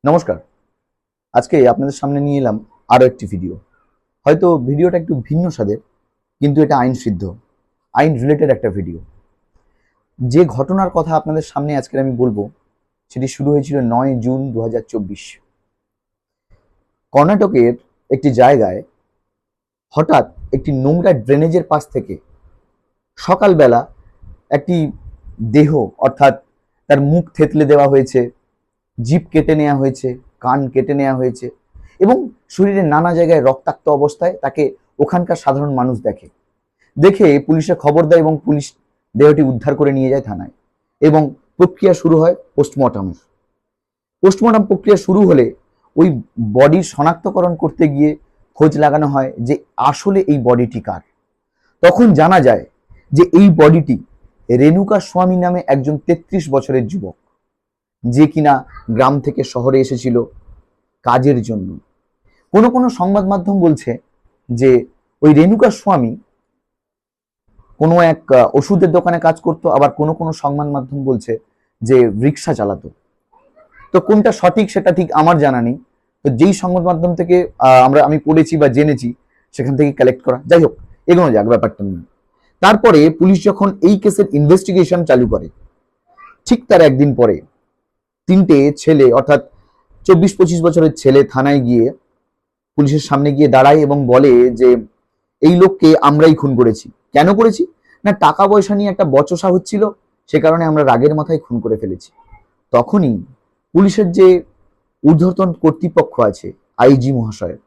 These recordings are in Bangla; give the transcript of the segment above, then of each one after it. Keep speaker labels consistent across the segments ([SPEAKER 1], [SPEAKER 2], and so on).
[SPEAKER 1] নমস্কার। আজকে আপনাদের সামনে নিয়ে এলাম আরো একটি ভিডিও। হয়তো ভিডিওটা একটু ভিন্ন স্বাদের, কিন্তু এটা আইন সিদ্ধ, আইন রিলেটেড একটা ভিডিও। যে ঘটনার কথা আপনাদের সামনে আজকে আমি বলবো, সেটি শুরু হয়েছিল 9 জুন 2024। কর্ণাটকের একটি জায়গায় হঠাৎ একটি নোংরা ড্রেনেজের পাশ থেকে সকালবেলা একটি দেহ, অর্থাৎ তার মুখ থেতলে দেওয়া হয়েছে, জিভ কেটে নেওয়া হয়েছে, কান কেটে নেওয়া হয়েছে এবং শরীরের নানা জায়গায় রক্তাক্ত অবস্থায় তাকে ওখানকার সাধারণ মানুষ দেখে পুলিশে খবর দেয় এবং পুলিশ দেহটি উদ্ধার করে নিয়ে যায় থানায় এবং প্রক্রিয়া শুরু হয় পোস্টমর্টমের। পোস্টমর্টম প্রক্রিয়া শুরু হলে ওই বডির শনাক্তকরণ করতে গিয়ে খোঁজ লাগানো হয় যে আসলে এই বডিটি কার। তখন জানা যায় যে এই বডিটি রেণুকা স্বামী নামে একজন 33 বছরের যুবক, যে কিনা গ্রাম থেকে শহরে এসেছিল কাজের জন্য। কোনো কোনো সংবাদ মাধ্যম বলছে যে ওই রেণুকা স্বামী কোনো এক ওষুধের দোকানে কাজ করতো, আবার কোনো কোনো সংবাদ মাধ্যম বলছে যে রিক্সা চালাতো। তো কোনটা সঠিক সেটা ঠিক আমার জানা নেই। তো যেই সংবাদ মাধ্যম থেকে আমি পড়েছি বা জেনেছি সেখান থেকে কালেক্ট করা। যাই হোক, এগোনো যাক ব্যাপারটা নিয়ে। তারপরে পুলিশ যখন এই কেসের ইনভেস্টিগেশন চালু করে, ঠিক তার একদিন পরে 3টে ছেলে, অর্থাৎ 24-25 বছরের ছেলে থানায় গিয়ে পুলিশের সামনে গিয়ে দাঁড়ায় এবং বলে যে এই লোককে আমরাই খুন করেছি। কেন করেছি না, টাকা পয়সা নিয়ে একটা বচসা হচ্ছিল, সে কারণে আমরা রাগের মাথায় খুন করে ফেলেছি। তখনই পুলিশের যে ঊর্ধ্বতন কর্তৃপক্ষ আছে, আইজি মহাশয়,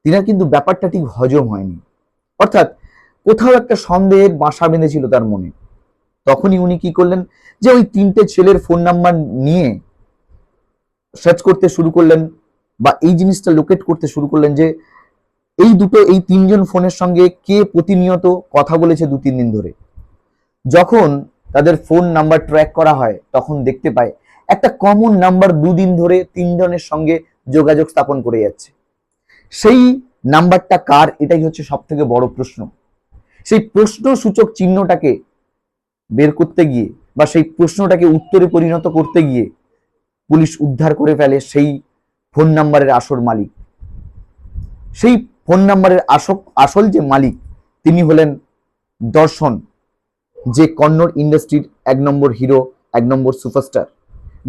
[SPEAKER 1] তিনার কিন্তু ব্যাপারটা ঠিক হজম হয়নি। অর্থাৎ কোথাও একটা সন্দেহের বাসা বেঁধেছিল তার মনে। তখনই উনি কি করলেন যে ওই 3টে ছেলের ফোন নাম্বার নিয়ে সার্চ করতে শুরু করলেন বা এই জিনিসটা লোকেট করতে শুরু করলেন যে এই 3জন ফোনের সঙ্গে কে প্রতিনিয়ত কথা বলেছে 2-3 দিন ধরে। যখন তাদের ফোন নাম্বার ট্র্যাক করা হয় তখন দেখতে পায় একটা কমন নাম্বার 2 দিন ধরে 3 জনের সঙ্গে যোগাযোগ স্থাপন করে যাচ্ছে। সেই নাম্বারটা কার, এটাই হচ্ছে সব থেকে বড় প্রশ্ন। সেই প্রশ্ন সূচক চিহ্নটাকে বের করতে গিয়ে বা সেই প্রশ্নটাকে উত্তরে পরিণত করতে গিয়ে পুলিশ উদ্ধার করে ফেলে সেই ফোন নাম্বারের আসল মালিক। সেই ফোন নাম্বারের আসল যে মালিক তিনি হলেন দর্শন, যে কন্নড় ইন্ডাস্ট্রির 1 নম্বর হিরো, 1 নম্বর সুপারস্টার,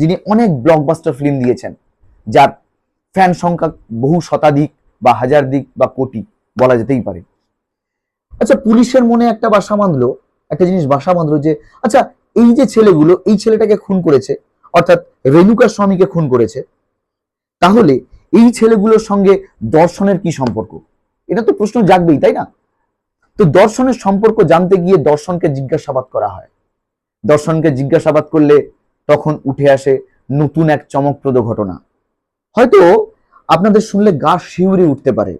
[SPEAKER 1] যিনি অনেক ব্লকবাস্টার ফিল্ম দিয়েছেন, যার ফ্যান সংখ্যা বহু শতাধিক বা হাজারদিক বা কোটি বলা যেতেই পারে। আচ্ছা, পুলিশের মনে একটা জিনিস বাসা বাঁধলো যে আচ্ছা, এই যে ছেলেগুলো এই ছেলেটাকে খুন করেছে, অর্থাৎ রেণুকা স্বামীকে খুন করেছে, তাহলে এই ছেলেগুলোর সঙ্গে দর্শনের কি সম্পর্ক? এটা তো প্রশ্ন জাগবেই, তাই না? তো দর্শনের সম্পর্ক জানতে গিয়ে দর্শনকে জিজ্ঞাসাবাদ করা হয়। দর্শনকে জিজ্ঞাসাবাদ করলে তখন উঠে আসে নতুন এক চমকপ্রদ ঘটনা। হয়তো আপনাদের শুনলে গা শিউরে উঠতে পারে,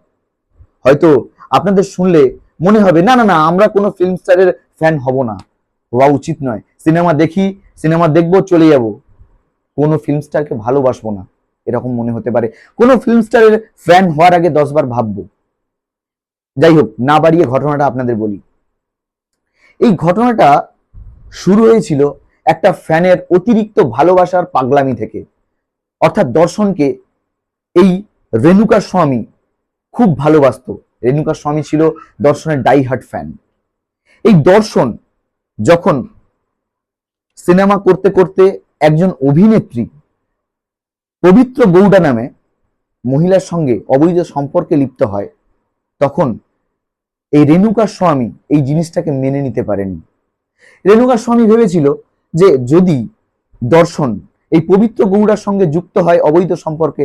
[SPEAKER 1] হয়তো আপনাদের শুনলে মনে হবে না না না, আমরা কোনো ফিল্ম স্টারের ফ্যান হব না, হওয়া উচিত নয়। সিনেমা দেখবো, চলে যাব, কোনো ফিল্ম স্টারকে ভালোবাসবো না, এরকম মনে হতে পারে। কোনো ফিল্ম স্টারের ফ্যান হওয়ার আগে 10 বার ভাববো। যাই হোক, না বাড়িয়ে ঘটনাটা আপনাদের বলি। এই ঘটনাটা শুরু হয়েছিল একটা ফ্যানের অতিরিক্ত ভালোবাসার পাগলামি থেকে। অর্থাৎ দর্শনকে এই রেণুকা স্বামী খুব ভালোবাসতো। রেণুকা স্বামী ছিল দর্শনের ডাই হার্ট ফ্যান। এই দর্শন যখন সিনেমা করতে করতে একজন অভিনেত্রী পবিত্র গৌড়া নামে মহিলার সঙ্গে অবৈধ সম্পর্কে লিপ্ত হয়, তখন এই রেণুকা স্বামী এই জিনিসটাকে মেনে নিতে পারেনি। রেণুকা স্বামী ভেবেছিল যে যদি দর্শন এই পবিত্র গৌড়ার সঙ্গে যুক্ত হয় অবৈধ সম্পর্কে,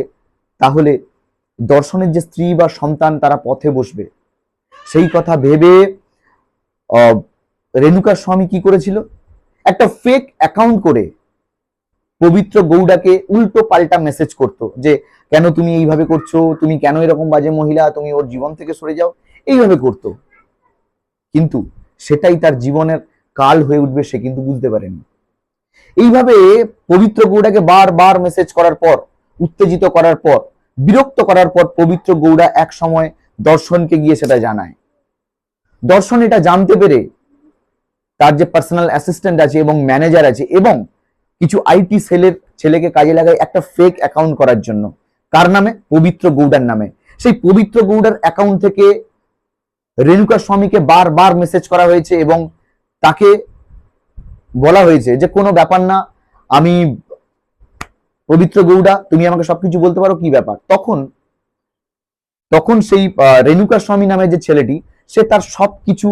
[SPEAKER 1] তাহলে দর্শনের যে স্ত্রী বা সন্তান তারা পথে বসবে। সেই কথা ভেবে রেণুকা স্বামী কি করেছিল, একটা ফেক অ্যাকাউন্ট করে পবিত্র গৌড়াকে উল্টো পাল্টা মেসেজ করতো যে কেন তুমি এইভাবে করছো, তুমি কেন এরকম বাজে মহিলা, তুমি ওর জীবন থেকে সরে যাও, এইভাবে করতো। কিন্তু সেটাই তার জীবনের কাল হয়ে উঠবে, সে কিন্তু বুঝতে পারেনি। এইভাবে পবিত্র গৌড়াকে বারবার মেসেজ করার পর, উত্তেজিত করার পর, বিরক্ত করার পর পবিত্র গৌড়া এক সময় দর্শনকে গিয়ে সেটা জানায়। দর্শন এটা জানতে পেরে তার যে পার্সোনাল অ্যাসিস্ট্যান্ট আছে এবং ম্যানেজার আছে এবং কিছু আইটি সেলের ছেলেকে কাজে লাগায় একটা ফেক অ্যাকাউন্ট করার জন্য। কার নামে? পবিত্র গৌড়ার নামে। সেই পবিত্র গৌড়ার অ্যাকাউন্ট থেকে রেণুকা স্বামীকে বারবার মেসেজ করা হয়েছে এবং তাকে বলা হয়েছে যে কোনো ব্যাপার না, আমি পবিত্র গৌড়া, তুমি আমাকে সবকিছু বলতে পারো, কি ব্যাপার। তখন সেই রেণুকা স্বামী নামে যে ছেলেটি, সে তার সবকিছু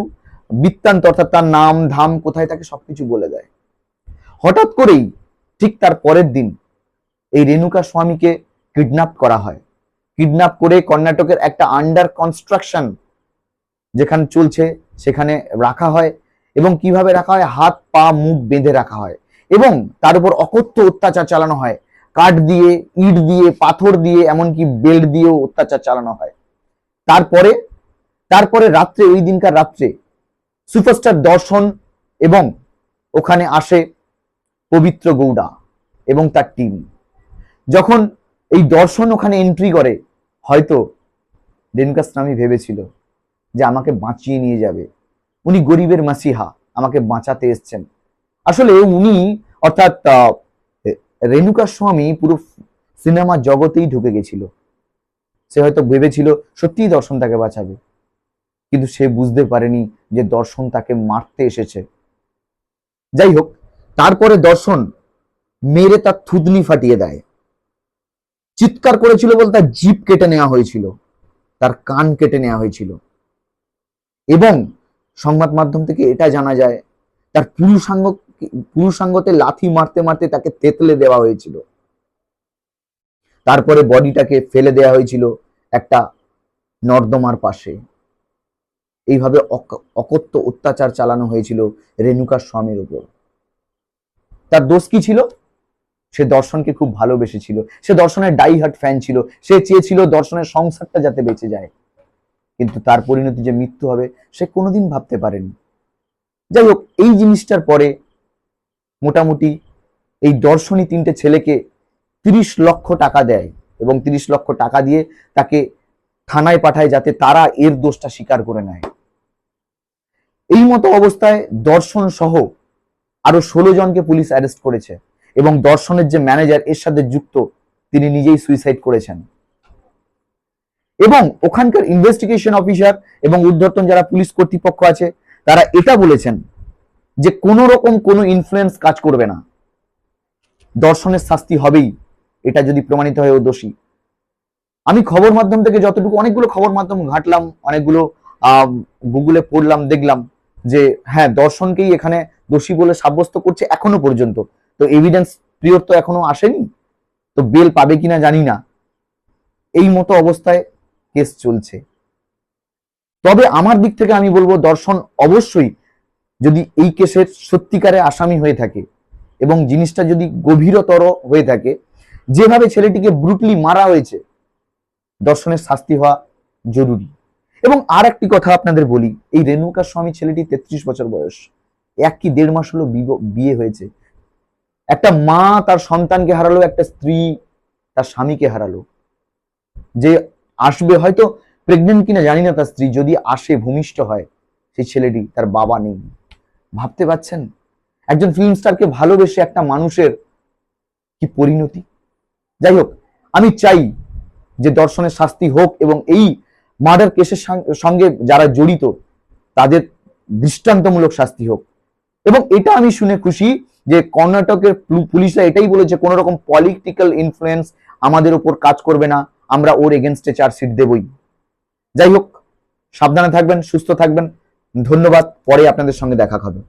[SPEAKER 1] বৃত্তান্ত, অর্থাৎ তার নাম ধাম কোথায় থাকে সবকিছু বলে দেয়। হঠাৎ করেই ঠিক তার পরের দিন এই রেণুকা স্বামীকে কিডন্যাপ করা হয়। কিডন্যাপ করে কর্ণাটকের একটা আন্ডার কনস্ট্রাকশন যেখানে চলছে সেখানে রাখা হয়। এবং কিভাবে রাখা হয়? হাত পা মুখ বেঁধে রাখা হয় এবং তার উপর অকথ্য অত্যাচার চালানো হয়। কাঠ দিয়ে, ইট দিয়ে, পাথর দিয়ে, এমনকি বেল্ট দিয়েও অত্যাচার চালানো হয়। তারপরে রাত্রে, ওই দিনকার রাত্রে সুপারস্টার দর্শন এবং ওখানে আসে পবিত্র গৌড়া এবং তার টিম। যখন এই দর্শন ওখানে এন্ট্রি করে, হয়তো রেণুকা স্বামী ভেবেছিল যে আমাকে বাঁচিয়ে নিয়ে যাবে, উনি গরিবের মাসিহা, আমাকে বাঁচাতে এসছেন। আসলে উনি, অর্থাৎ রেণুকা স্বামী পুরো সিনেমা জগতেই ঢুকে গেছিল। সে হয়তো ভেবেছিল সত্যিই দর্শন তাকে বাঁচাবে, কিন্তু সে বুঝতে পারেনি যে দর্শন তাকে মারতে এসেছে। যাই হোক, তারপরে দর্শন মেরে তার থুতনি ফাটিয়ে দেয়। চিৎকার করেছিল বলে তার জিভ কেটে নেওয়া হয়েছিল, তার কান কেটে নেওয়া হয়েছিল। এবং সংবাদ মাধ্যম থেকে এটা জানা যায় তার পুরুষাঙ্গতে লাথি মারতে মারতে তাকে তেতলে দেওয়া হয়েছিল। তারপরে বডিটাকে ফেলে দেওয়া হয়েছিল একটা নর্দমার পাশে। এইভাবে অকথ্য অত্যাচার চালানো হয়েছিল রেণুকা স্বামীর উপর। তার দোষ কি ছিল? সে দর্শনকে খুব ভালোবেসেছিল, সে দর্শনের ডাইহার্ট ফ্যান ছিল, সে চেয়েছিল দর্শনের সংসারটা যাতে বেঁচে যায়, কিন্তু তার পরিণতি যে মৃত্যু হবে সে কোনোদিন ভাবতে পারেনি। যাই হোক, এই জিনিসটার পরে মোটামুটি এই দর্শনী তিনটে ছেলেকে 30 লক্ষ টাকা দেয় এবং 30 লক্ষ টাকা দিয়ে তাকে থানায় পাঠায় যাতে তারা এর দোষটা স্বীকার করে নেয়। এই মতো অবস্থায় দর্শন সহ আরো 16 জনকে পুলিশ অ্যারেস্ট করেছে এবং দর্শনের যে ম্যানেজার এর সাথে যুক্ত, তিনি নিজেই সুইসাইড করেছেন। এবং ওখানকার ইনভেস্টিগেশন অফিসার এবং ঊর্ধ্বতন যারা পুলিশ কর্তৃপক্ষ আছে তারা এটা বলেছেন যে কোনো রকম কোনো ইনফ্লুয়েন্স কাজ করবে না, দর্শনের শাস্তি হবেই এটা যদি প্রমাণিত হয় ও দোষী। আমি খবর মাধ্যম থেকে যতটুকু, অনেকগুলো খবর মাধ্যম ঘাটলাম, অনেকগুলো গুগলে পড়লাম, দেখলাম যে হ্যাঁ, দর্শনকেই এখানে দোষী বলে সাব্যস্ত করছে এখনো পর্যন্ত। তো এভিডেন্স পিওর তো এখনো আসেনি, তো বেল পাবে কিনা জানি না। এই মতো অবস্থায় কেস চলছে। তবে আমার দিক থেকে আমি বলবো, দর্শন অবশ্যই যদি এই কেসের সত্যিকারে আসামি হয়ে থাকে এবং জিনিসটা যদি গভীরতর হয়ে থাকে, যেভাবে ছেলেটিকে ব্রুটলি মারা হয়েছে, দর্শনের শাস্তি হওয়া জরুরি। এবং আর একটি কথা আপনাদের বলি, এই রেণুকা স্বামী ছেলেটি 33 বছর বয়স, 1 কি 1.5 মাস হলো বিয়ে হয়েছে। একটা মা তার সন্তানকে হারালো, একটা স্ত্রী তার স্বামীকে হারালো। যে আসবে, হয়তো প্রেগনেন্ট কিনা জানি না তার স্ত্রী, যদি আসে, ভূমিষ্ঠ হয় সেই ছেলেটি, তার বাবা নেই। ভাবতে পারছেন একজন ফিল্ম স্টারকে ভালোবেসে একটা মানুষের কি পরিণতি। যাই হোক, আমি চাই যে দর্শনের শাস্তি হোক এবং এই মার্ডার কেসের সঙ্গে যারা জড়িত তাদের দৃষ্টান্তমূলক শাস্তি হোক। এবং এটা আমি শুনে খুশি যে কর্ণাটকের পুলিশরা এটাই বলেছে কোন রকম পলিটিক্যাল ইনফ্লুয়েন্স আমাদের উপর কাজ করবে না, আমরা ওর এগেনস্টে চার্জশিট দেবই। যাই হোক, সাবধানে থাকবেন, সুস্থ থাকবেন, ধন্যবাদ। পরে আপনাদের সঙ্গে দেখা হবে।